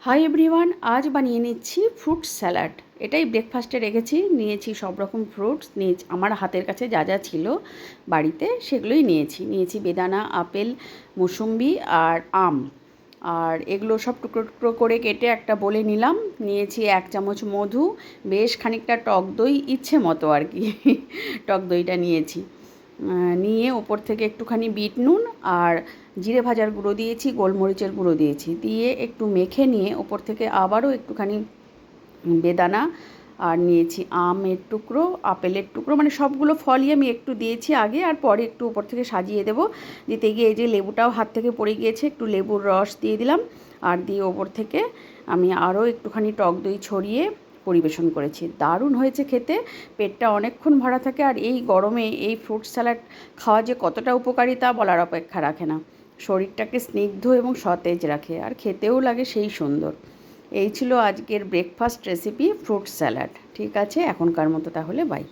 Hi everyone, আজ বানিয়ে নিচ্ছি ফ্রুট স্যালাড। এটাই ব্রেকফাস্টে রেখেছি। নিয়েছি সব রকম ফ্রুটস, নিয়েছি আমার হাতের কাছে যা যা ছিল বাড়িতে সেগুলোই নিয়েছি বেদানা, আপেল, মুসুম্বি আর আম। আর এগুলো সব টুকরো টুকরো করে কেটে একটা বলে নিলাম। নিয়েছি 1 চামচ মধু, বেশ খানিকটা টক দই, ইচ্ছে মতো আর কি টক দইটা নিয়েছি। নিয়ে ওপর থেকে একটুখানি বিট নুন আর জিরে ভাজার গুঁড়ো দিয়েছি, গোলমরিচের গুঁড়ো দিয়েছি, দিয়ে একটু মেখে নিয়ে ওপর থেকে আবারও একটুখানি বেদানা আর নিয়েছি আমের টুকরো, আপেলের টুকরো, মানে সবগুলো ফলই আমি একটু দিয়েছি আগে, আর পরে একটু ওপর থেকে সাজিয়ে দেবো। দিতে গিয়ে এই যে লেবুটাও হাত থেকে পড়ে গিয়েছে, একটু লেবুর রস দিয়ে দিলাম, আর দিয়ে ওপর থেকে আমি আরও একটুখানি টক দই ছড়িয়ে পরিবেশন করেছি। দারুণ হয়েছে খেতে, পেটটা অনেকক্ষণ ভরা থাকে। আর এই গরমে এই ফ্রুট স্যালাড খাওয়া যে কতটা উপকারিতা বলার অপেক্ষা রাখে না। শরীরটাকে স্নিগ্ধ এবং সতেজ রাখে, আর খেতেও লাগে সেই সুন্দর। এই ছিল আজকের ব্রেকফাস্ট রেসিপি, ফ্রুট স্যালাড। ঠিক আছে, এখনকার মতো তাহলে বাই।